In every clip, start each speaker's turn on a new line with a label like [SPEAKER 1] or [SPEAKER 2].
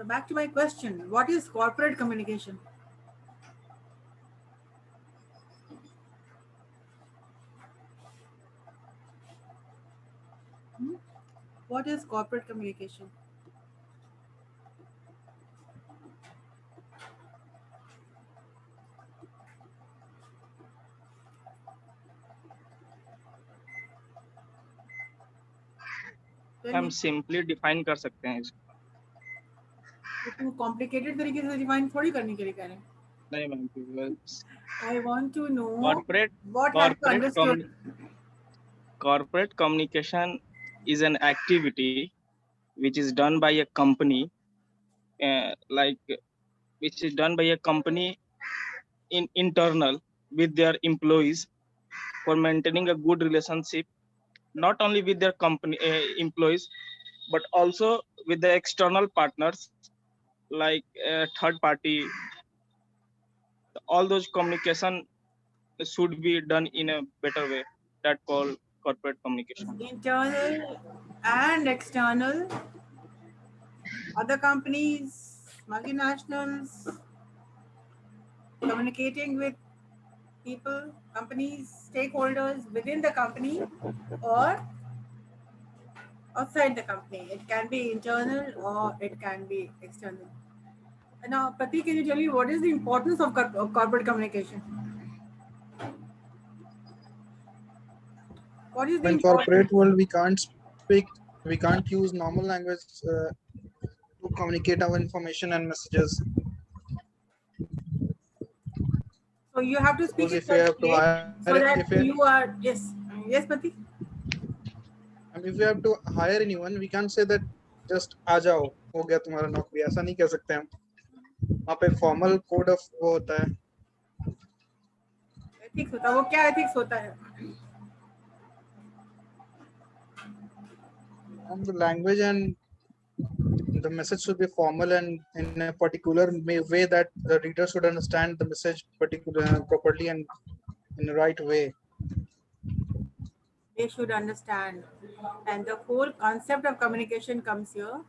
[SPEAKER 1] back to my question. What is corporate communication? What is corporate communication? Tell
[SPEAKER 2] हम
[SPEAKER 1] me.
[SPEAKER 2] Simply define कर सकते हैं इसको।
[SPEAKER 1] तुम कॉम्प्लिकेटेड तरीके से डिफाइन थोड़ी करने के लिए कह रहे हैं।
[SPEAKER 2] नहीं ma'am,
[SPEAKER 1] I want to know
[SPEAKER 2] corporate
[SPEAKER 1] what have you understood.
[SPEAKER 2] corporate communication is an activity which is done by a company, like which is done by a company in internal with their employees for maintaining a good relationship, not only with their company employees, but also with the external partners like third party. All those communication should be done in a better way. That called corporate communication.
[SPEAKER 1] Internal and external, other companies, multinationals, communicating with people, companies, stakeholders within the company or outside the company. It can be internal or it can be external. Now, Pratik, can you tell me what is the importance of corporate communication? What is the
[SPEAKER 3] In corporate world, we can't use normal language to communicate our information and messages.
[SPEAKER 1] So you have to speak in
[SPEAKER 3] If we have
[SPEAKER 1] such
[SPEAKER 3] to
[SPEAKER 1] way
[SPEAKER 3] hire,
[SPEAKER 1] so that you are, yes, Pratik.
[SPEAKER 3] And if we have to hire anyone, we can't say that just आ जाओ हो गया तुम्हारा नौकरी, ऐसा नहीं कह सकते हम। वहाँ पे फॉर्मल कोड ऑफ वो होता है।
[SPEAKER 1] एथिक्स होता है, वो क्या एथिक्स होता है?
[SPEAKER 3] And the language and the message should be formal and in a particular way that the reader should understand the message properly and in the right way.
[SPEAKER 1] They should understand, and the whole concept of communication comes here,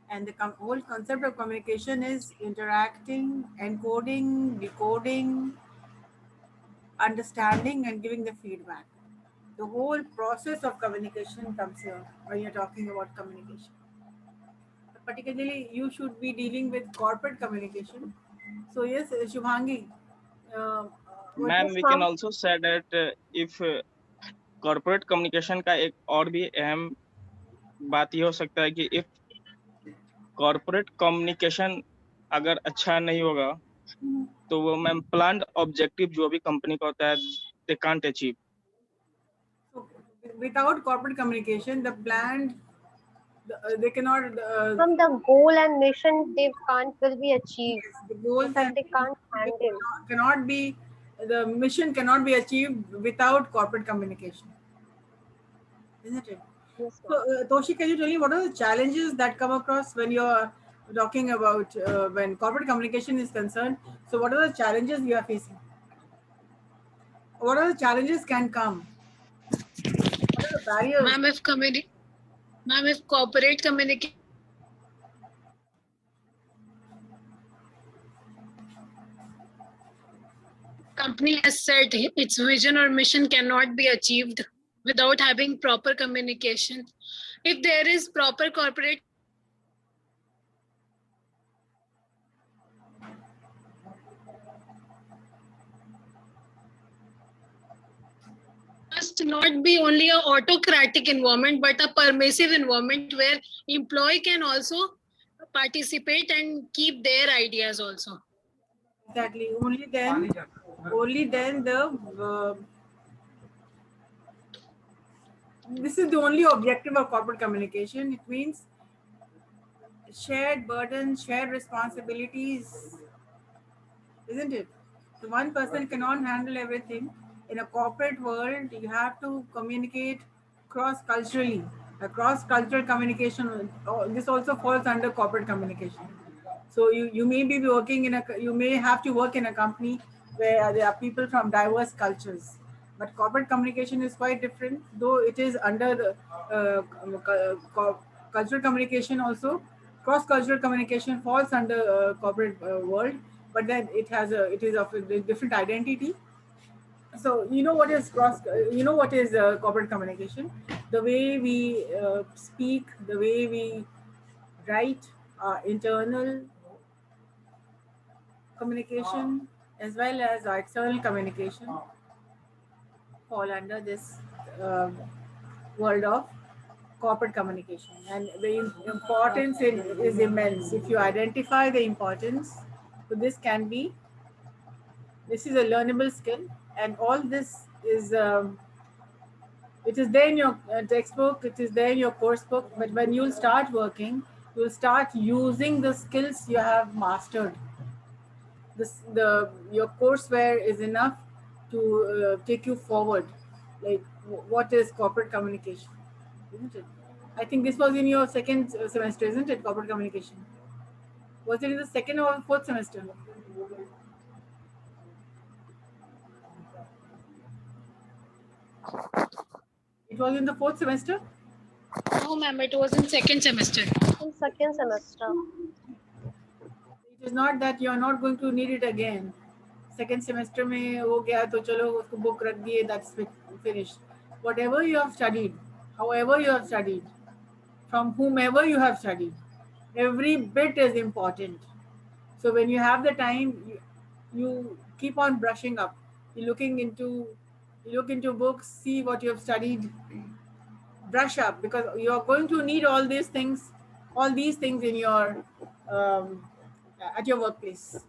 [SPEAKER 1] and the whole concept of communication is interacting, encoding, decoding, understanding, and giving the feedback. The whole process of communication comes here when you're talking about communication. Particularly, you should be dealing with corporate communication. So yes, Shubhangi.
[SPEAKER 2] Ma'am, we can also say that if corporate communication का एक और भी अहम बात ये हो सकता है कि if corporate communication अगर अच्छा नहीं होगा तो वो मैम planned objective जो भी कंपनी का होता है they can't achieve.
[SPEAKER 1] So, without corporate communication, the planned they cannot.
[SPEAKER 4] From the goal and mission they will be achieved.
[SPEAKER 1] The goals
[SPEAKER 4] that they can't handle.
[SPEAKER 1] Cannot be, the mission cannot be achieved without corporate communication, isn't it?
[SPEAKER 4] Yes,
[SPEAKER 1] so, Toshi, can you tell me what are the challenges that come across when you're talking about when corporate communication is concerned? So, what are the challenges we are facing? What are the challenges can come? What are the barriers?
[SPEAKER 5] Ma'am, if corporate communication company has said its vision or mission cannot be achieved without having proper communication. If there is proper corporate must not be only an autocratic environment, but a permissive environment where employee can also participate and keep their ideas also.
[SPEAKER 1] Exactly. Only then the this is the only objective of corporate communication. It means shared burdens, shared responsibilities, isn't it? So one person cannot handle everything. In a corporate world, you have to communicate cross-culturally. A cross-cultural communication, this also falls under corporate communication. So you may be working you may have to work in a company where there are people from diverse cultures. But corporate communication is quite different, though it is under the cultural communication also. cross-cultural communication falls under corporate world, but then it is of a different identity. So you know what is corporate communication? The way we speak, the way we write, internal communication as well as our external communication fall under this world of corporate communication, and the importance is immense. If you identify the importance, so this is a learnable skill, and all this is it is there in your textbook, it is there in your course book, but when you'll start working, you'll start using the skills you have mastered. Your courseware is enough to take you forward. Like what is corporate communication, isn't it? I think this was in your second semester, isn't it? Corporate communication. Was it in the second or fourth semester? It was in the fourth semester.
[SPEAKER 5] No, ma'am, it was in second semester.
[SPEAKER 4] In second semester.
[SPEAKER 1] It is not that you are not going to need it again. Second semester में हो गया तो चलो उसको book रख दिए, that's finished. Whatever you have studied, however you have studied, from whomever you have studied, every bit is important. So when you have the time, you keep on brushing up. You look into books, see what you have studied, brush up, because you are going to need all these things in your at your workplace.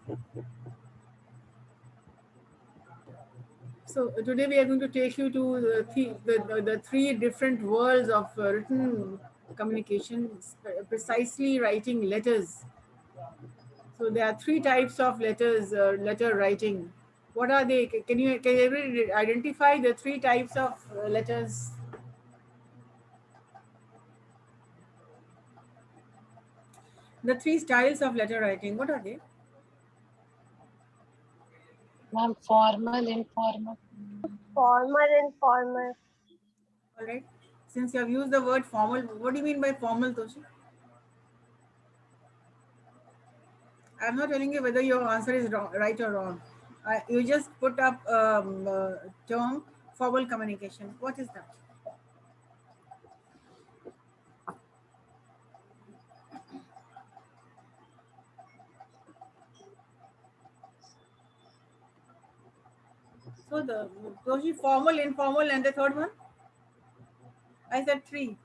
[SPEAKER 1] So today we are going to take you to the three different worlds of written communication, precisely writing letters. So there are three types of letters, letter writing. What are they? Can you everybody identify the three types of letters? The three styles of letter writing, what are they?
[SPEAKER 5] Ma'am, formal, informal.
[SPEAKER 4] Formal, informal.
[SPEAKER 1] All right. Since you have used the word formal, what do you mean by formal, Toshi? I'm not telling you whether your answer is wrong, right or wrong. You just put up term formal communication. What is that? So the Toshi, formal, informal, and the third one? I said three.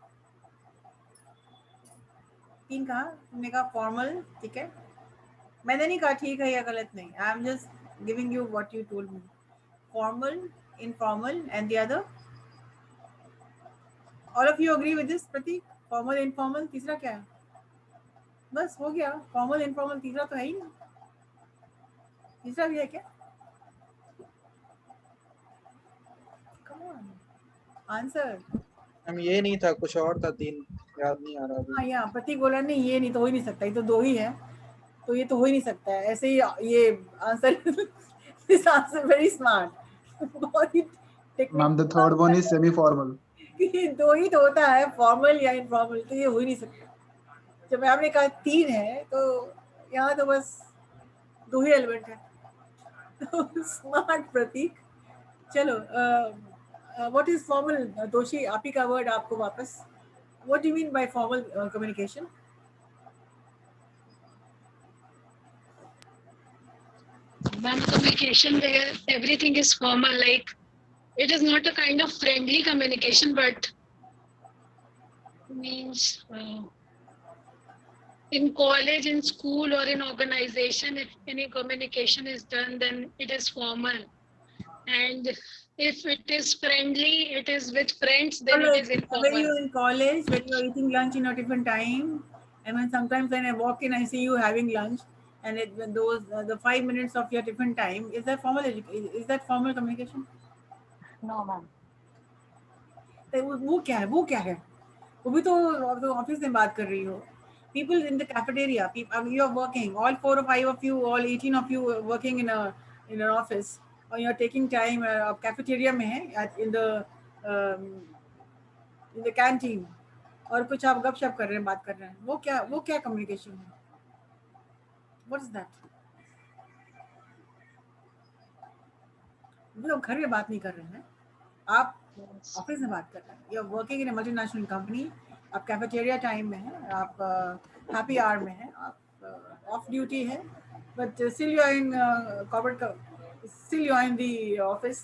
[SPEAKER 1] तीन कहा? तुमने कहा formal, ठीक है? मैंने नहीं कहा ठीक है या गलत नहीं. I'm just giving you what you told me. Formal, informal, and the other? All of you agree with this, Pratik? Formal, informal, तीसरा क्या है? बस हो गया. Formal, informal, तीसरा तो है ही नहीं. तीसरा भी है क्या? Come on, answer.
[SPEAKER 3] हम ये नहीं था, कुछ और था, तीन याद नहीं आ रहा अभी।
[SPEAKER 1] हाँ यहाँ प्रतीक बोला नहीं, ये नहीं तो हो ही नहीं सकता, ये तो दो ही है, तो ये तो हो ही नहीं सकता है. ऐसे ही ये answer this answer very smart. बहुत ही
[SPEAKER 6] Ma'am, the third one is semi-formal.
[SPEAKER 1] ये दो ही तो होता है, फॉर्मल या इनफॉर्मल, तो ये हो ही नहीं सकता. जब आपने कहा तीन है तो यहाँ तो बस दो ही एलिमेंट है. तो स्मार्ट प्रतीक. चलो व्हाट इज फॉर्मल? दोषी आप ही का वर्ड आपको वापस. What do you mean by formal communication?
[SPEAKER 5] Ma'am, communication where everything is formal, like it is not a kind of friendly communication, but means in college, in school, or in organization, if any communication is done, then it is formal. And if it is friendly, it is with friends, then it is
[SPEAKER 1] When
[SPEAKER 5] informal.
[SPEAKER 1] you're in college, when you're eating lunch in a different time, and when sometimes when I walk in, I see you having lunch, and when those the 5 minutes of your different time, is that formal? Is that formal communication?
[SPEAKER 5] No, ma'am.
[SPEAKER 1] वो क्या है? वो क्या है? वो भी तो office में बात कर रही हो. People in the cafeteria, you are working, all 4 or 5 of you, all 18 of you working in an office, or you're taking time cafeteria में है in the canteen, और कुछ आप गपशप कर रहे हैं, बात कर रहे हैं, वो क्या कम्युनिकेशन है? What is that? मतलब घर में बात नहीं कर रहे हैं आप,
[SPEAKER 5] Yes.
[SPEAKER 1] ऑफिस में बात कर रहे हैं। You are working in multinational company, आप कैफेटेरिया टाइम में हैं, आप हैप्पी आवर में हैं, आप ऑफ ड्यूटी है, but still you are in corporate, still you are in the office.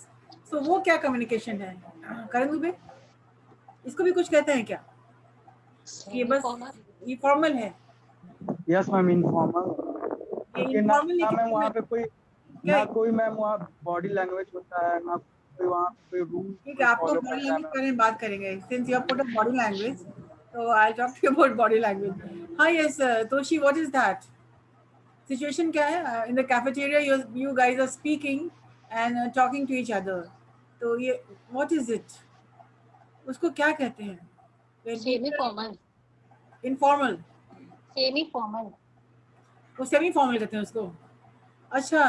[SPEAKER 1] So वो क्या कम्युनिकेशन है करण दुबे? इसको भी कुछ कहते हैं क्या? ये बस
[SPEAKER 5] Semi-formal.
[SPEAKER 1] ये फॉर्मल है,
[SPEAKER 6] यस मैम, इनफॉर्मल।
[SPEAKER 1] ये
[SPEAKER 6] क्योंकि ना
[SPEAKER 1] इनफॉर्मल
[SPEAKER 6] ना मैम
[SPEAKER 1] नहीं
[SPEAKER 6] वहाँ पे कोई,
[SPEAKER 1] क्या?
[SPEAKER 6] ना कोई मैम वहाँ बॉडी लैंग्वेज होता है, ना कोई वहाँ पे कोई रूल
[SPEAKER 1] ठीक
[SPEAKER 6] कोई
[SPEAKER 1] है, आपको
[SPEAKER 6] फॉलो
[SPEAKER 1] बॉडी
[SPEAKER 6] करता है
[SPEAKER 1] लैंग्वेज के
[SPEAKER 6] मैम।
[SPEAKER 1] बारे में बात करेंगे, since you have put up body language, so I'll talk to you about body language. Hi, yes, Toshi, what is that? Situation क्या है? In the cafeteria, you guys are speaking and talking to each other. तो ये what is it? उसको क्या कहते हैं? When people
[SPEAKER 5] Semi-formal.
[SPEAKER 1] informal,
[SPEAKER 5] Semi-formal.
[SPEAKER 1] वो semi formal कहते हैं उसको। अच्छा,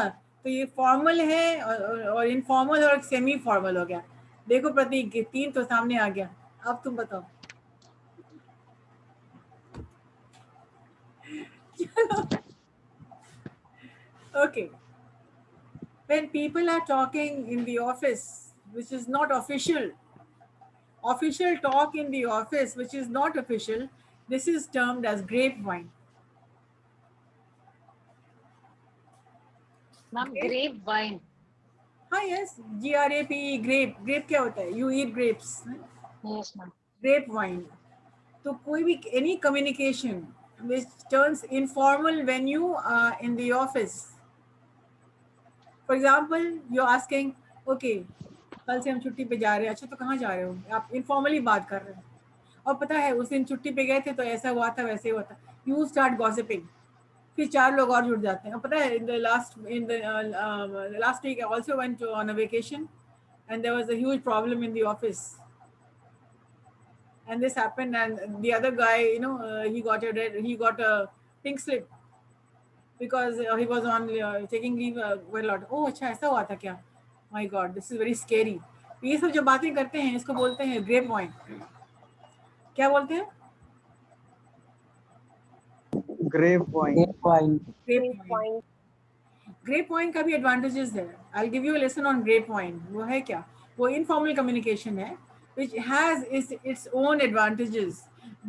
[SPEAKER 1] तो ये फॉर्मल है और इनफॉर्मल और सेमी फॉर्मल हो गया। देखो प्रतीक, 3 तो सामने आ गया। अब तुम बताओ। Okay. When people are talking in the office, which is not official talk in the office, which is not official, this is termed as grapevine.
[SPEAKER 5] Ma'am, grapevine.
[SPEAKER 1] हाँ, yes, GRAPE, grape. Grape क्या होता है? You eat grapes.
[SPEAKER 5] Yes, ma'am.
[SPEAKER 1] Grapevine. तो कोई भी any communication which turns informal when you are in the office. For example, you're asking, okay, कल से हम छुट्टी पे जा रहे हैं। अच्छा, तो कहाँ जा रहे हो? आप इनफॉर्मली बात कर रहे हैं, और पता है उस दिन छुट्टी पे गए थे तो ऐसा हुआ था, वैसे हुआ था। यू स्टार्ट गॉसिपिंग, फिर 4 लोग और जुड़ जाते हैं। और पता है in the last week I also went on a vacation and there was a huge problem in the office, and this happened, and the other guy, he got a pink slip because he was on taking leave quite a lot. Oh, अच्छा ऐसा हुआ था क्या? My God, this is very scary. ये सब जो बातें करते हैं इसको बोलते हैं ग्रेप वाइन। क्या बोलते हैं?
[SPEAKER 6] Grapevine.
[SPEAKER 1] Grapevine.
[SPEAKER 4] Grapevine.
[SPEAKER 1] Grapevine का भी एडवांटेजेस है। I give you a lesson on grapevine. वो है क्या? वो इनफॉर्मल कम्युनिकेशन है which has its own advantages,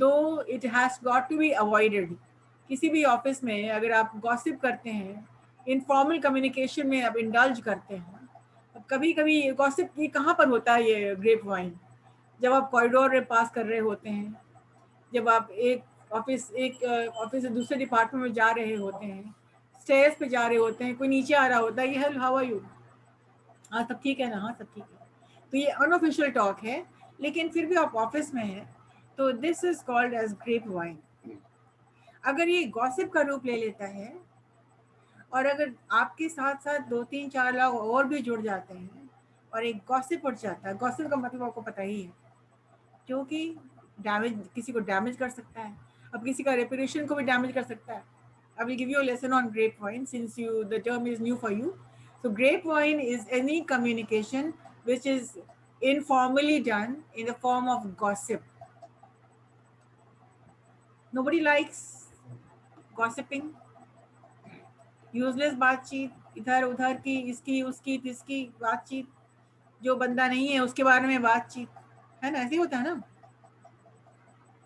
[SPEAKER 1] though it has got to be avoided. किसी भी ऑफिस में अगर आप गॉसिप करते हैं, इनफॉर्मल कम्युनिकेशन में आप इंडल्ज करते हैं, कभी कभी गॉसिप ये कहाँ पर होता है? ये ग्रेप वाइन जब आप कॉरिडोर में पास कर रहे होते हैं, जब आप एक ऑफिस से दूसरे डिपार्टमेंट में जा रहे होते हैं, स्टेयर्स पे जा रहे होते हैं, कोई नीचे आ रहा होता है, ये हेलो हाउ आर यू, हाँ सब ठीक है ना, हाँ सब ठीक है। तो ये अनऑफिशियल टॉक है, लेकिन फिर भी आप ऑफिस में हैं, तो this is called as grapevine. अगर ये गॉसिप का रूप ले लेता है और अगर आपके साथ साथ 2-3-4 लोग और भी जुड़ जाते हैं और एक गॉसिप उठ जाता है, गॉसिप का मतलब आपको पता ही है, जो कि किसी को डैमेज कर सकता है, अब किसी का रेपुटेशन को भी डैमेज कर सकता है। I will give you a lesson on grapevine since the term is new for you. So grapevine is any communication which is informally done in the form of gossip. Nobody likes gossiping. Useless बातचीत, इधर उधर की, इसकी उसकी तिसकी बातचीत, जो बंदा नहीं है उसके बारे में बातचीत, है ना? ऐसे ही होता है ना?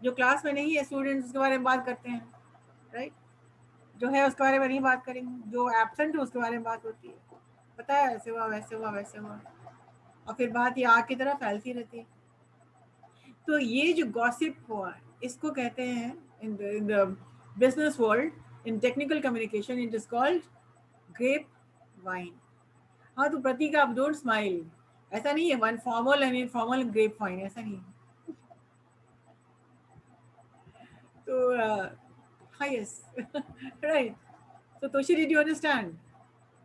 [SPEAKER 1] जो क्लास में नहीं है स्टूडेंट्स उसके बारे में बात करते हैं, राइट? जो है उसके बारे में नहीं बात करेंगे, जो एब्सेंट है उसके बारे में बात होती है, पता है ऐसे हुआ वैसे हुआ वैसे हुआ, और फिर बात ये आग की तरह फैलती रहती है। तो ये जो गॉसिप हुआ इसको कहते हैं in the business world, in technical communication, it is called grapevine. हाँ, तो प्रतीक आप डोंट स्माइल, ऐसा नहीं है one formal and informal grapevine, ऐसा नहीं है। तो हाँ, yes, right. So Toshi, did you understand?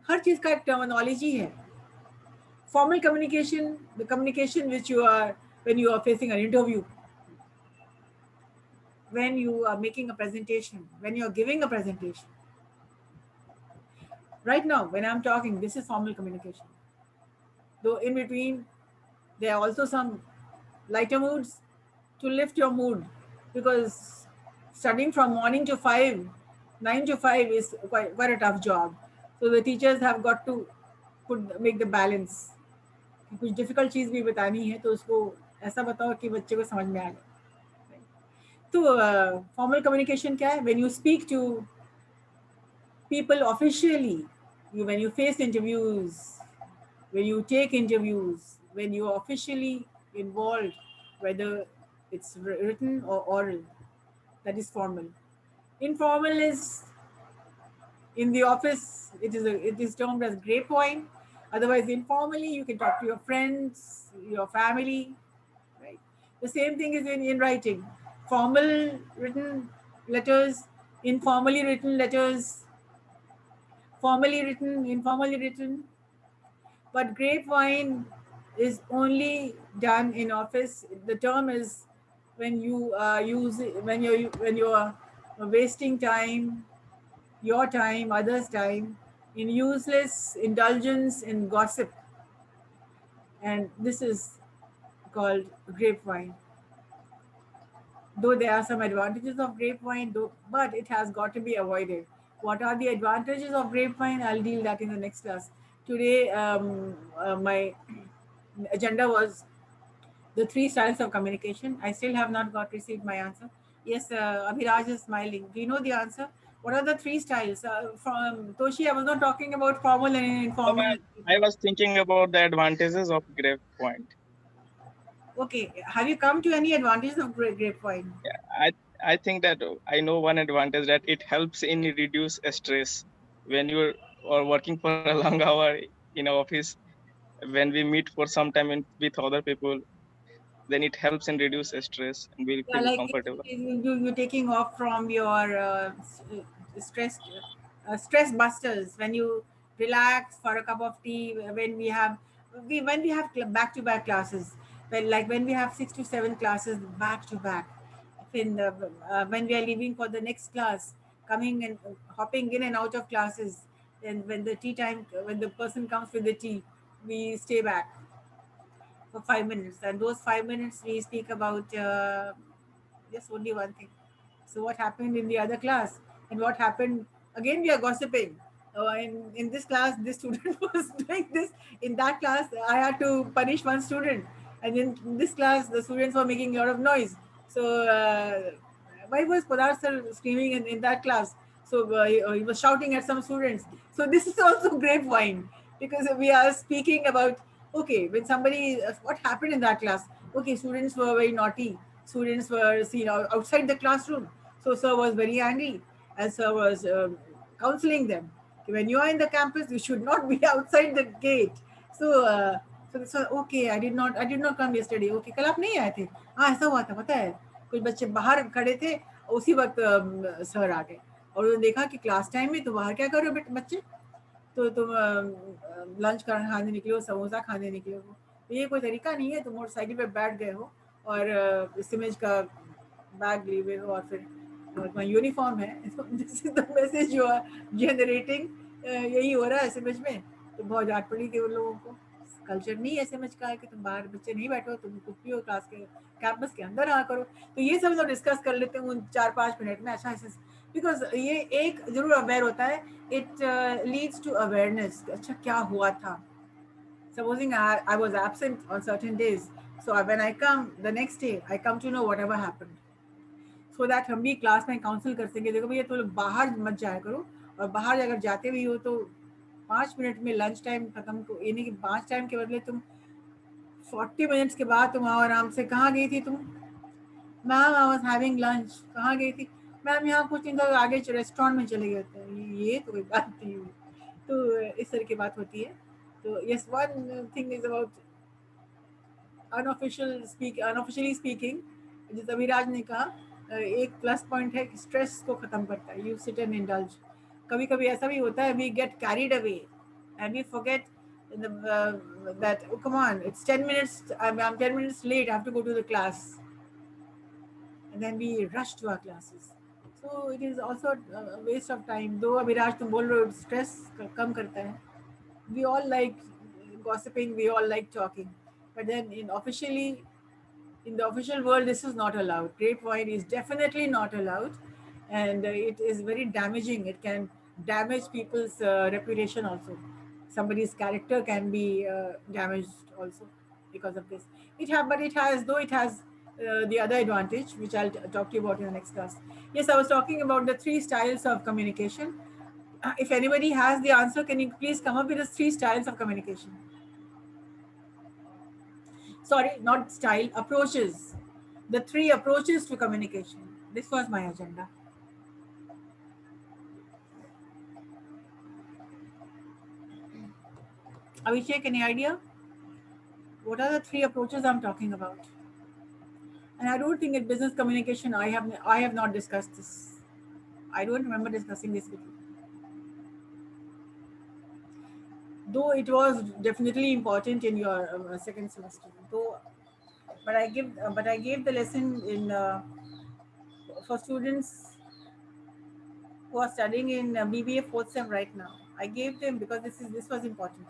[SPEAKER 1] हर चीज का एक टर्मिनोलॉजी है। Formal communication, the communication which you are when you are facing an interview, when you are making a presentation, when you are giving a presentation. Right now, when I'm talking, this is formal communication. Though in between, there are also some lighter moods to lift your mood. because studying from morning to 5, 9 to 5 is quite a tough job. So the teachers have got to make the balance. कुछ difficult चीज भी बतानी है तो उसको ऐसा बताओ कि बच्चे को समझ में आ जाए. तो फॉर्मल कम्युनिकेशन क्या है? When you speak to people officially, when you face interviews, when you take interviews, when you are officially involved, whether it's written or oral, that is formal. Informal is in the office, it is termed as grapevine. Otherwise, informally, you can talk to your friends, your family, right? The same thing is in writing. Formal written letters, informally written letters, formally written, informally written. But grapevine is only done in office. The term is when you use it, when you're wasting time, your time, others' time, in useless indulgence in gossip, and this is called grapevine. Though there are some advantages of grapevine, but it has got to be avoided. What are the advantages of grapevine? I'll deal that in the next class. Today, my agenda was the 3 styles of communication. I still have not received my answer. Yes, Abhiraj is smiling. Do you know the answer? What are the 3 styles? From Toshi, I was not talking about formal and informal.
[SPEAKER 2] I was thinking about the advantages of grapevine.
[SPEAKER 1] Okay, have you come to any advantages of grapevine?
[SPEAKER 2] I think that I know one advantage, that it helps in reduce stress when you are working for a long hour in an office. When we meet for some time with other people, then it helps in reduce stress and we
[SPEAKER 1] Yeah,
[SPEAKER 2] feel
[SPEAKER 1] like
[SPEAKER 2] comfortable.
[SPEAKER 1] you're taking off from your stress busters when you relax for a cup of tea. When we have back to back classes, when we have 6 to 7 classes back to back, when we are leaving for the next class, coming and hopping in and out of classes, and when the tea time, when the person comes with the tea, we stay back for 5 minutes, and those 5 minutes we speak about just only one thing. So what happened in the other class, and what happened again? We are gossiping. In this class, this student was doing this. In that class, I had to punish one student, and in this class, the students were making a lot of noise. So why was Padar sir screaming in that class? So he was shouting at some students. So this is also grapevine, because we are speaking about, okay, when somebody, what happened in that class? Okay, students were very naughty. Students were seen outside the classroom. So sir was very angry, and sir was counseling them. When you are in the campus, you should not be outside the gate. So so okay, I did not come yesterday. Okay, कल आप नहीं आए थे? हाँ, ऐसा हुआ था, पता है? कुछ बच्चे बाहर खड़े थे, उसी वक्त सर आ गए और उन्होंने देखा कि क्लास टाइम में तो बाहर क्या कर रहे हो बच्चे? तो तुम लंच खाने निकले हो, समोसा खाने निकले हो. तो ये कोई तरीका नहीं है. तुम मोटरसाइकिल पे बैठ गए हो और इस इमेज का बैग लिए हुए हो और फिर तुम्हारा यूनिफॉर्म है. This is the message you are generating. यही हो रहा है एसएमएस में. तो बहुत डांट पड़ी थी उन लोगों को. कल्चर नहीं एसएमएस का है कि तुम बाहर बच्चे नहीं बैठो, तुम कुछ भी हो क्लास के कैंपस के अंदर आ करो. तो ये सब लोग डिस्कस कर लेते हैं उन 4-5 मिनट में. अच्छा, बिकॉज ये एक जरूर अवेयर होता है. It leads to awareness. अच्छा, क्या हुआ था? Supposing I was absent on certain days, so when I come the next day, I come to know whatever happened, so that हम भी क्लास में काउंसिल कर सकें. देखो भैया, तो लोग बाहर मत जाया करो, और बाहर अगर जाते भी हो तो 5 मिनट में लंच टाइम खत्म को, यानी कि 5 टाइम के बदले तुम 40 मिनट्स के बाद तुम आओ आराम से. कहाँ गई थी तुम? Ma'am, I was having lunch. कहाँ गई थी? मैम, यहाँ कुछ नहीं, तो आगे रेस्टोरेंट में चले गए थे. ये तो कोई बात नहीं हुई. तो इस तरह की बात होती है. तो yes, one thing is about unofficially speaking. जैसे अभिराज ने कहा, एक प्लस पॉइंट है कि स्ट्रेस को खत्म करता है. You sit and indulge. कभी कभी ऐसा भी होता है, we get carried away and we forget that, oh, come on, it's 10 minutes, I'm 10 minutes late, I have to go to the class, and then we rush to our classes. So it is also a waste of time. Though Abhiraj तुम बोल रहे हो stress कम करता है, we all like gossiping, we all like talking, but then in officially In the official world, this is not allowed. Grapevine is definitely not allowed, and it is very damaging. It can damage people's reputation also. Somebody's character can be damaged also because of this. But it has, though it has the other advantage, which I'll talk to you about in the next class. Yes, I was talking about the 3 styles of communication. If anybody has the answer, can you please come up with the 3 styles of communication? Sorry, not style, approaches. The 3 approaches to communication. This was my agenda. Abhishek, any idea? What are the 3 approaches I'm talking about? And I don't think in business communication I have not discussed this. I don't remember discussing this with you. Though it was definitely important in your second semester. But I gave the lesson in for students who are studying in BBA 4th sem right now. I gave them because this was important.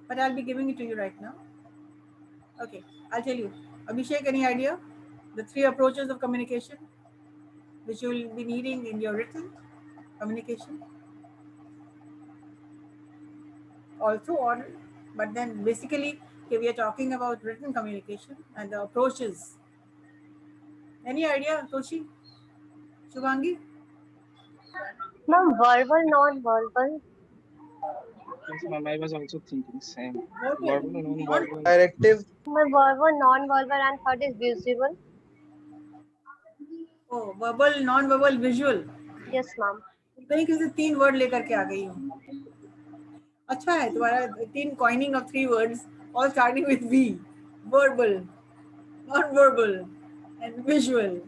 [SPEAKER 1] But I'll be giving it to you right now. Okay, I'll tell you. Abhishek, any idea? The 3 approaches of communication which you will be needing in your written communication. Also oral, but then basically okay, we are talking about written communication and the approaches. Any idea, Toshi? Shubhangi?
[SPEAKER 4] Ma'am, verbal, non-verbal.
[SPEAKER 2] Yes, ma'am, I was also thinking same.
[SPEAKER 1] Verbal,
[SPEAKER 2] Verbal, non-verbal.
[SPEAKER 3] Directive.
[SPEAKER 4] Ma'am, verbal, non-verbal, and third is visual.
[SPEAKER 1] Oh, verbal, non-verbal, visual.
[SPEAKER 4] Yes, ma'am.
[SPEAKER 1] कहीं किसी 3 word लेकर के आ गई हूँ. अच्छा है तुम्हारा 3 coining of 3 words all starting with V. Verbal, non-verbal, and visual.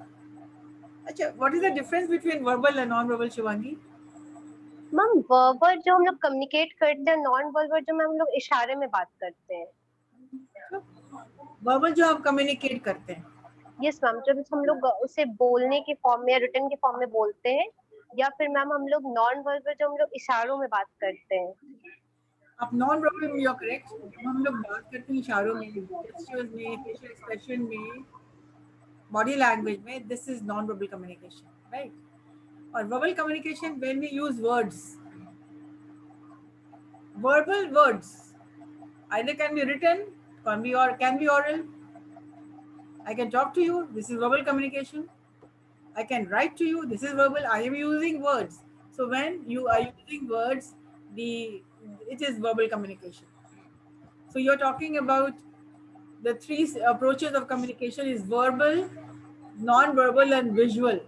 [SPEAKER 1] अच्छा, what is the difference between verbal and non-verbal, Shivangi?
[SPEAKER 4] Ma'am verbal जो हम लोग कम्युनिकेट करते हैं, नॉन वर्बल जो हम लोग इशारे में बात करते हैं.
[SPEAKER 1] Verbal जो हम communicate करते हैं.
[SPEAKER 4] यस मैम, जब हम लोग उसे बोलने के फॉर्म में या रिटन के फॉर्म में बोलते हैं, या फिर मैम हम लोग नॉन वर्बल जो हम लोग इशारों में बात करते हैं.
[SPEAKER 1] अब नॉन वर्बल में यू आर करेक्ट. हम लोग बात करते हैं इशारों में, जेस्चर्स में, फेशियल एक्सप्रेशन में, बॉडी लैंग्वेज में. This is non verbal communication, right? और verbal communication when we use words, verbal words either can be written, can be oral. I can talk to you, this is verbal communication. I can write to you, this is verbal. I am using words. So when you are using words, it is verbal communication. So you're talking about the 3 approaches of communication is verbal, non-verbal, and visual.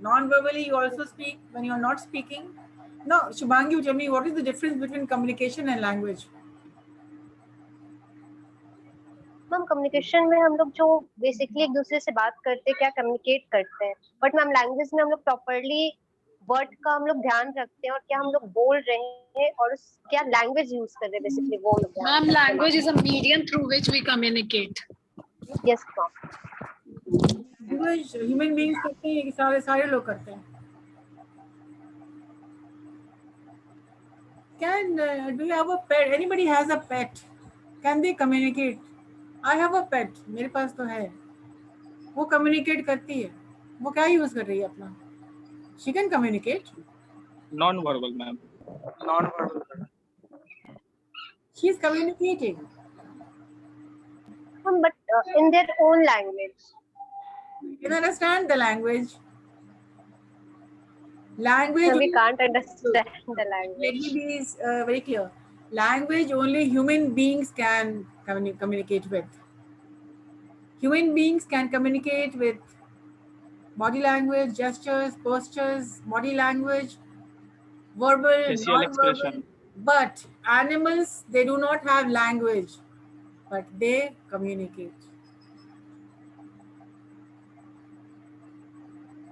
[SPEAKER 1] Non-verbally, you also speak when you're not speaking. Now, Shubhangi, you tell me what is the difference between communication and language?
[SPEAKER 4] Ma'am communication में हम लोग जो basically एक दूसरे से बात करते हैं, क्या कम्युनिकेट करते हैं, बट मैम लैंग्वेज में हम लोग प्रॉपर्ली वर्ड का हम लोग ध्यान रखते हैं और क्या हम लोग बोल रहे हैं और क्या लैंग्वेज यूज कर रहे हैं, बेसिकली वो लोग.
[SPEAKER 5] Ma'am, language is a medium through which we communicate.
[SPEAKER 4] Yes ma'am.
[SPEAKER 1] Language human beings करते हैं कि सारे लोग करते हैं. Do you have a pet? Anybody has a pet? Can they communicate? I have a pet. मेरे पास तो है. वो communicate करती है. वो क्या यूज कर रही है अपना? She can communicate.
[SPEAKER 2] Non-verbal, ma'am.
[SPEAKER 6] Non-verbal.
[SPEAKER 1] She is communicating.
[SPEAKER 4] But in their own language.
[SPEAKER 1] You can understand the language. Language.
[SPEAKER 4] We can't understand the language.
[SPEAKER 1] Let me be very clear. Language only human beings can communicate with. Human beings can communicate with body language, gestures, postures, body language, verbal,
[SPEAKER 2] Facial
[SPEAKER 1] non-verbal.
[SPEAKER 2] expression.
[SPEAKER 1] But animals, they do not have language, but they communicate.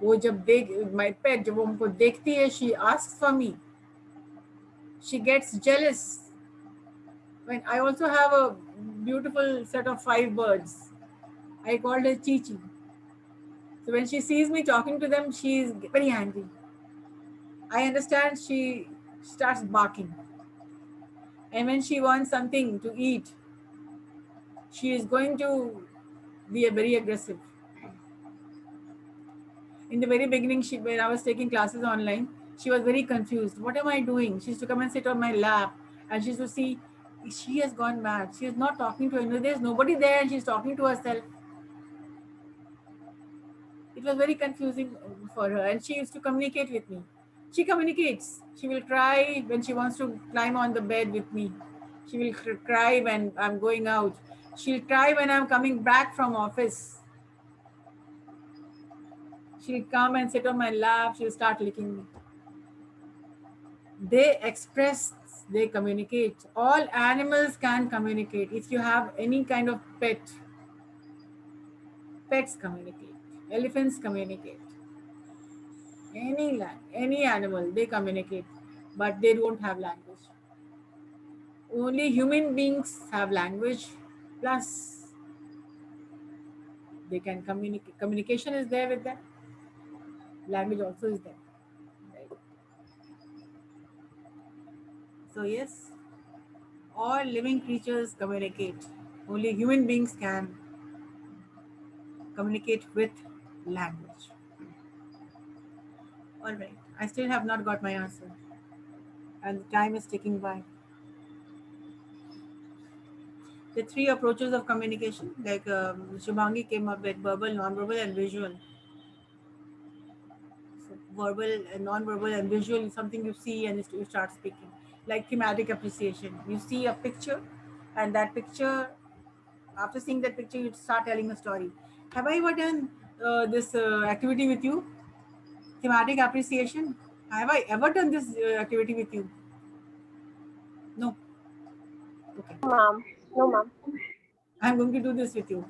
[SPEAKER 1] वो जब my pet जब वो हमको देखती है, she asks for me. She gets jealous. When I also have a beautiful set of 5 birds. I called her Chichi. So when she sees me talking to them, she is very angry. I understand, she starts barking. And when she wants something to eat, she is going to be very aggressive. In the very beginning, when I was taking classes online, she was very confused. What am I doing? She used to come and sit on my lap, and she used to see she has gone mad. She is not talking to anyone. There's nobody there, and she's talking to herself. It was very confusing for her, and she used to communicate with me. She communicates. She will cry when she wants to climb on the bed with me. She will cry when I'm going out. She'll cry when I'm coming back from office. She'll come and sit on my lap. She'll start licking me. They express, they communicate. All animals can communicate. If you have any kind of pet, pets communicate. Elephants communicate. Any animal, they communicate, but they don't have language. Only human beings have language, plus they can communicate. Communication is there with them. Language also is there. Right? So yes, all living creatures communicate. Only human beings can communicate with language. All right, I still have not got my answer, and the time is ticking by. The three approaches of communication, like Shubhangi came up with: verbal, non-verbal, and visual. So verbal and non-verbal and visual is something you see and you start speaking. Like thematic appreciation, you see a picture, and that picture, after seeing that picture, you start telling a story. Have I ever done this activity with you? Thematic appreciation. Have I ever done this activity with you? No. Okay.
[SPEAKER 4] Ma'am. No, ma'am.
[SPEAKER 1] I'm going to do this with you.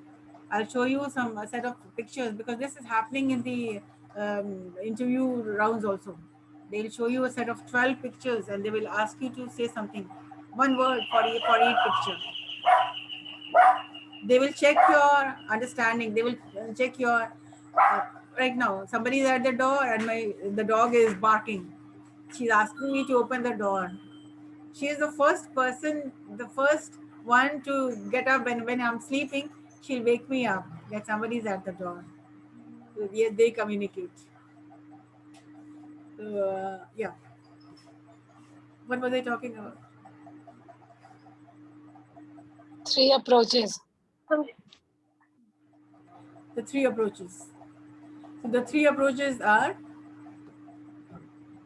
[SPEAKER 1] I'll show you some a set of pictures, because this is happening in the interview rounds also. They'll show you a set of 12 pictures, and they will ask you to say something, one word for each picture. They will check your understanding. They will check your right now. Somebody is at the door, and the dog is barking. She's asking me to open the door. She is the first person, the first one to get up when I'm sleeping. She'll wake me up that somebody is at the door. So, yes, they communicate. Yeah. What was I talking about?
[SPEAKER 5] Three approaches.
[SPEAKER 1] The three approaches. So the three approaches are: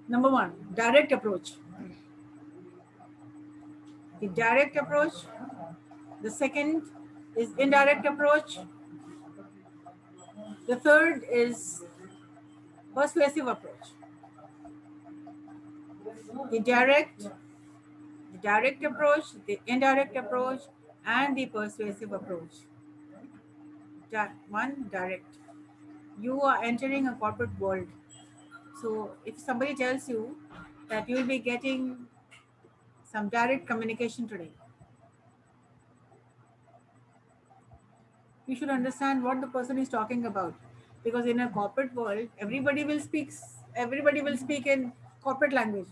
[SPEAKER 1] number one, direct approach. The direct approach. The second is indirect approach. The third is persuasive approach. The direct approach, the indirect approach, and the persuasive approach. One, direct. You are entering a corporate world. So if somebody tells you that you will be getting some direct communication today, you should understand what the person is talking about. Because in a corporate world, everybody will speak in corporate language.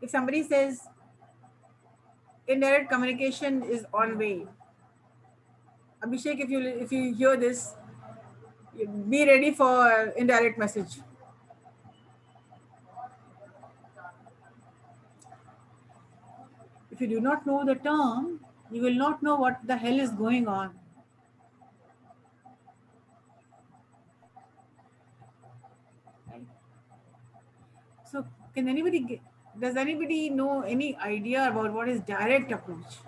[SPEAKER 1] If somebody says indirect communication is on way, Abhishek, if you hear this, be ready for indirect message. If you do not know the term, you will not know what the hell is going on. So does anybody know any idea about what is direct approach?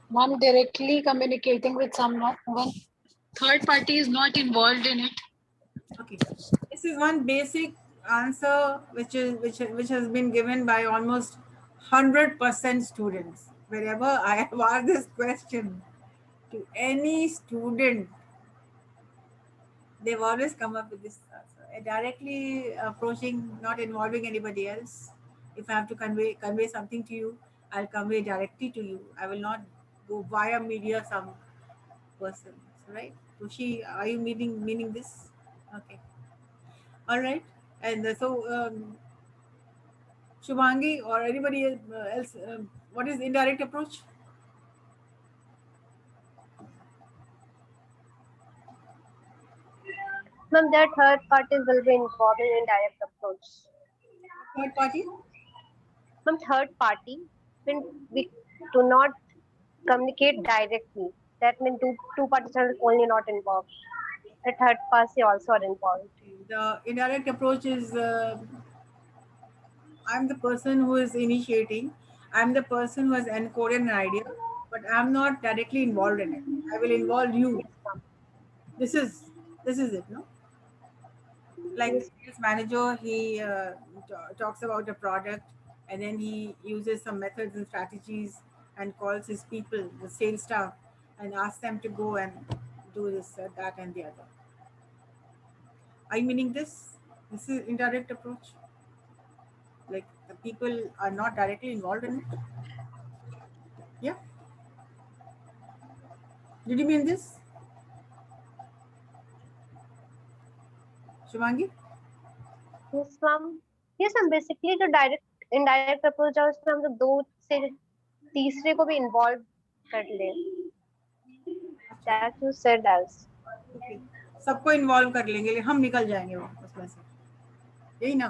[SPEAKER 5] One directly communicating with someone. One third party is not involved in it.
[SPEAKER 1] Okay, this is one basic answer which has been given by almost 100% students. Wherever I have asked this question to any student, they've always come up with this answer. Directly approaching, not involving anybody else. If I have to convey something to you, I'll convey directly to you. I will not go via media some person, right? Tushi, are you meaning this? Okay. All right. And Shubhangi or anybody else, what is indirect approach?
[SPEAKER 4] Ma'am, their third parties will be involved in indirect approach.
[SPEAKER 1] Third party?
[SPEAKER 4] Ma'am, third party, when we do not communicate directly, that means two parties are only not involved. The third party also are involved.
[SPEAKER 1] The indirect approach is I'm the person who is initiating, I'm the person who has encoded an idea, but I'm not directly involved in it. I will involve you.
[SPEAKER 4] Yes, ma'am.
[SPEAKER 1] This is it, no? Like
[SPEAKER 4] Yes.
[SPEAKER 1] sales manager, he talks about a product and then he uses some methods and strategies and calls his people, the sales staff, and asks them to go and do this, that, and the other. I meaning this? This is indirect approach. Like the people are not directly involved in it. Yeah. Did you mean this, Shivangi?
[SPEAKER 4] Yes, ma'am. Yes, ma'am. Basically, जो direct indirect approach है उसमें हम लोग दो से तीसरे को भी involve कर ले. That you said as.
[SPEAKER 1] Okay. सबको इन्वॉल्व कर लेंगे, हम निकल जाएंगे वो उसमें से, यही ना?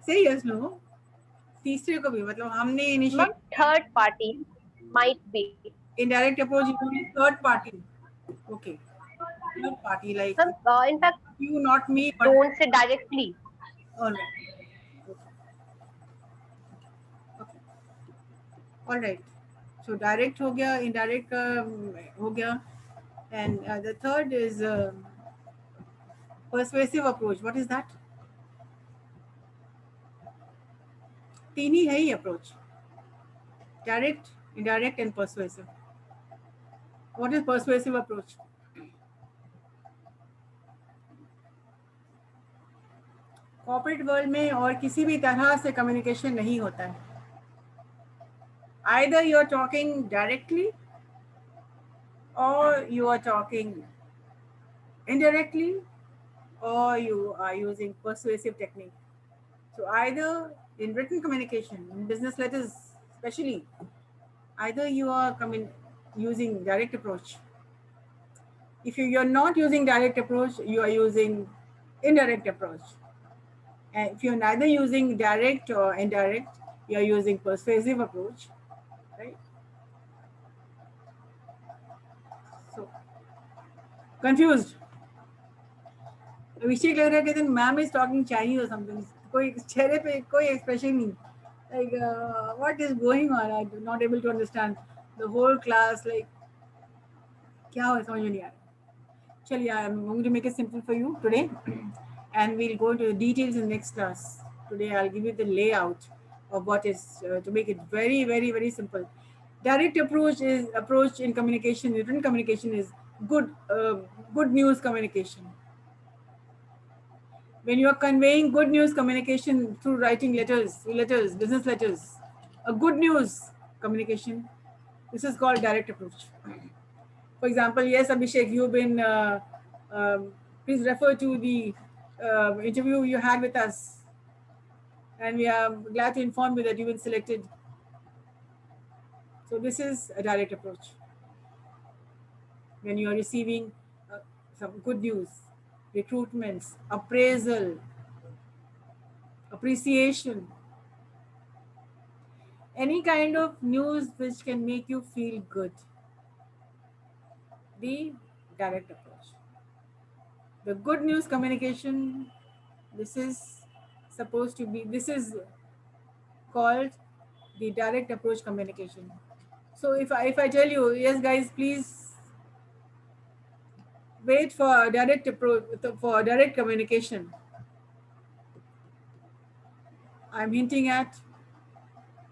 [SPEAKER 1] सही है नो? तीसरे को भी, मतलब हमने
[SPEAKER 4] Ma'am,
[SPEAKER 1] initiate
[SPEAKER 4] third party might be.
[SPEAKER 1] indirect approach is only third party. Okay. Third party, like
[SPEAKER 4] Ma'am, in fact,
[SPEAKER 1] you, not me, but
[SPEAKER 4] don't say directly.
[SPEAKER 1] all right. Okay. Okay. All right. So direct हो गया, indirect हो गया, and the third is persuasive approach. What is that? तीन ही है ही approach. Direct, indirect, and persuasive. What is persuasive approach? Corporate world में और किसी भी तरह से कम्युनिकेशन नहीं होता है. Either you are talking directly or you are talking indirectly or you are using persuasive technique. So either in written communication, in business letters especially, either you are using direct approach. If you're not using direct approach, you are using indirect approach. And if you're neither using direct or indirect, you're using persuasive approach, right? So, confused. अभिषेक लग रहा है कहते हैं ma'am is talking Chinese और something, कोई चेहरे पे कोई एक्सप्रेशन नहीं, like what is going on, I am not able to understand the whole class, like क्या हो समझ में नहीं आ रहा. चलिए, I am going to make it simple for you today and we'll go into the details in the next class. Today I'll give you the layout of what is to make it very, very, very simple. Direct approach in communication, written communication is good news communication. When you are conveying good news communication through writing letters, business letters, a good news communication, this is called direct approach. For example, yes, Abhishek, you've been, please refer to the interview you had with us, and we are glad to inform you that you've been selected. So this is a direct approach. When you are receiving some good news, recruitments, appraisal, appreciation, any kind of news which can make you feel good, the direct approach. The good news communication, this is called the direct approach communication. So if I tell you, yes guys, please wait for direct approach, for direct communication, I'm hinting at,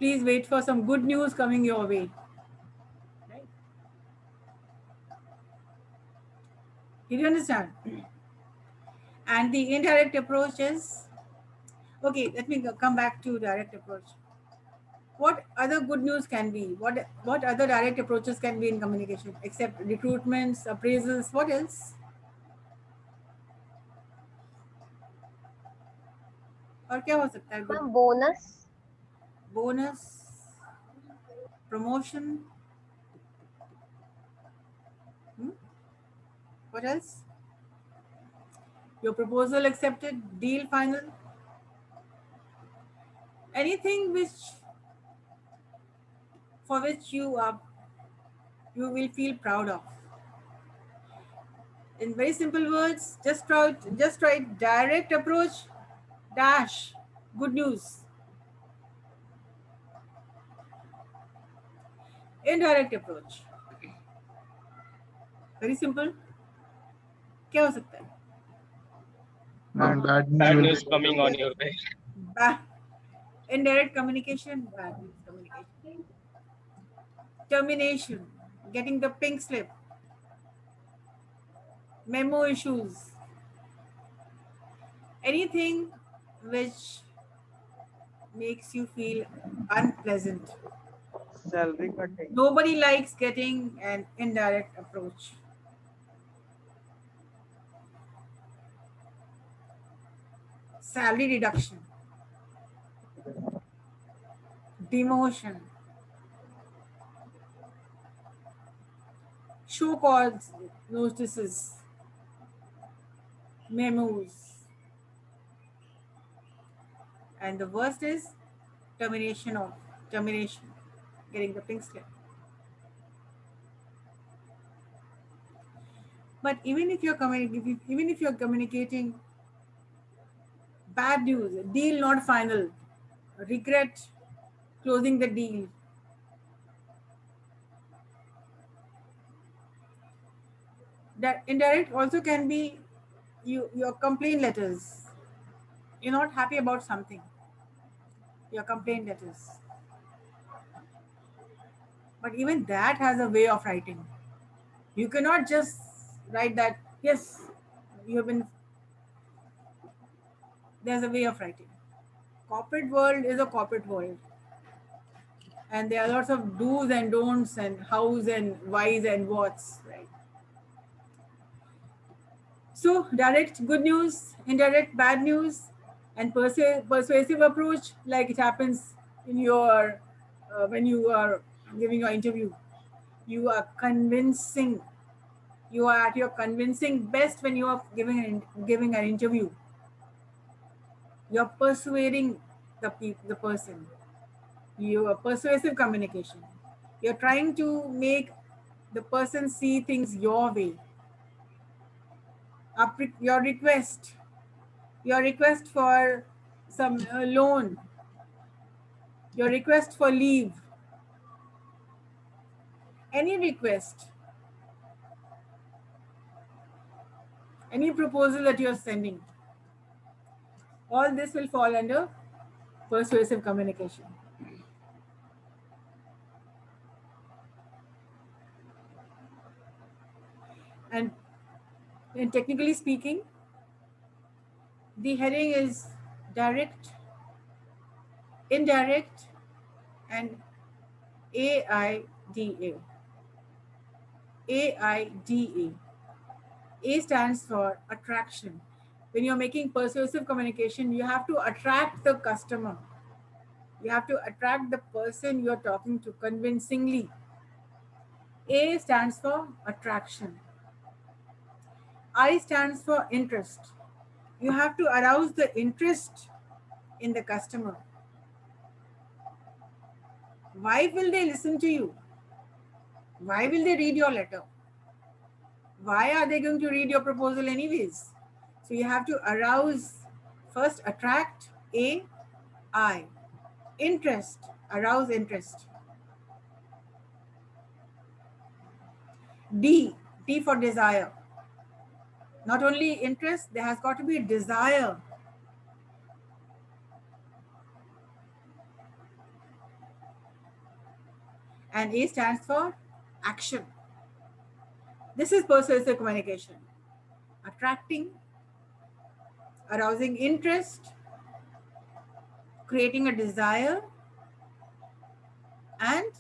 [SPEAKER 1] please wait for some good news coming your way, right? Did you understand? And the indirect approach is, okay, let me come back to direct approach. What other good news can be? What other direct approaches can be in communication except recruitments, appraisals? What else? और क्या हो सकता है?
[SPEAKER 4] Ma'am bonus,
[SPEAKER 1] Bonus, promotion. What else? Your proposal accepted, deal final. Anything for which you will feel proud of. In very simple words, just write direct approach dash good news. Indirect approach. Very simple. क्या हो सकता है?
[SPEAKER 3] And bad news
[SPEAKER 2] Bad
[SPEAKER 3] will
[SPEAKER 2] news
[SPEAKER 3] be
[SPEAKER 2] coming on your way.
[SPEAKER 1] Indirect communication, bad news communication. Termination, getting the pink slip. Memo issues. Anything which makes you feel unpleasant.
[SPEAKER 6] Salary cutting.
[SPEAKER 1] Nobody likes getting an indirect approach. Salary reduction, demotion, show cause notices, memos, and the worst is termination, getting the pink slip. But even if you're communicating bad news, deal not final, regret closing the deal, that indirect also can be your complaint letters. You're not happy about something, your complaint letters. But even that has a way of writing. You cannot just write that, yes, you have been, there's a way of writing. Corporate world is a corporate world. And there are lots of do's and don'ts and how's and why's and what's, right? So direct good news, indirect bad news, and persuasive approach, like it happens in your when you are giving your interview. You are convincing. You are at your convincing best when you are giving an interview. You're persuading the person. You are persuasive communication. You're trying to make the person see things your way. Your request for some loan, your request for leave, any request, any proposal that you're sending, all this will fall under persuasive communication. And technically speaking, the heading is direct, indirect, and AIDA. AIDA. A stands for attraction. When you're making persuasive communication, you have to attract the customer. You have to attract the person you're talking to convincingly. A stands for attraction. I stands for interest. You have to arouse the interest in the customer. Why will they listen to you? Why will they read your letter? Why are they going to read your proposal anyways? So you have to arouse, first attract, A, I. Interest, arouse interest. D, T for desire. Not only interest, there has got to be desire. And A stands for action. This is persuasive communication. Attracting, arousing interest, creating a desire, and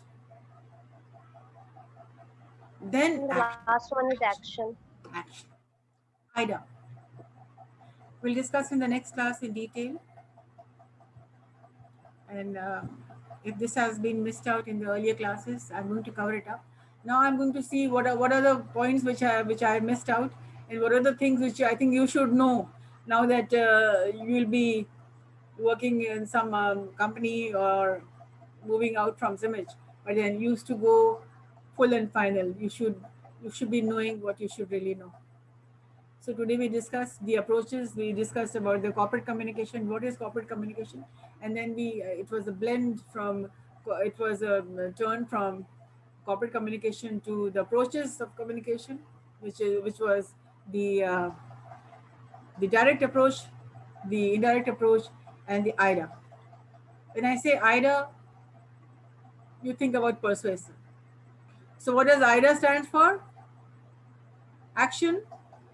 [SPEAKER 1] then
[SPEAKER 4] the last one is action.
[SPEAKER 1] Action. IDA. We'll discuss in the next class in detail. And if this has been missed out in the earlier classes, I'm going to cover it up. Now I'm going to see what are the points which I missed out, and what are the things which I think you should know now that you will be working in some company or moving out from Image, but then used to go full and final. You should be knowing what you should really know. So today we discussed the approaches. We discussed about the corporate communication. What is corporate communication? And then it was a blend from, it was a turn from corporate communication to the approaches of communication, which was the direct approach, the indirect approach, and the IDA. When I say IDA, you think about persuasive. So what does IDA stand for? Action,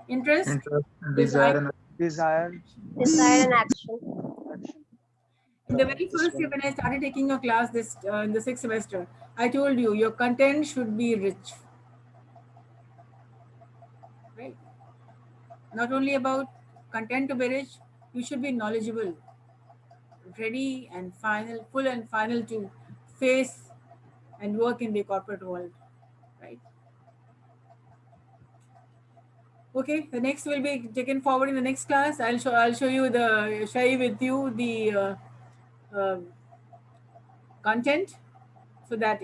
[SPEAKER 1] interest,
[SPEAKER 7] Interest, desire, and
[SPEAKER 6] Desire,
[SPEAKER 4] Desire and action.
[SPEAKER 6] action.
[SPEAKER 1] In the very first year when I started taking your class this in the 6th semester, I told you your content should be rich, right? Not only about content to be rich, you should be knowledgeable, ready and final, full and final to face and work in the corporate world, right? Okay, the next will be taken forward in the next class. I'll show you with you the content so that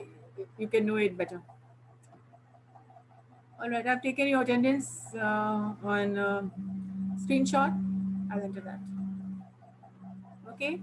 [SPEAKER 1] you can know it better. All right, I've taken your attendance on screenshot. I'll enter that. Okay.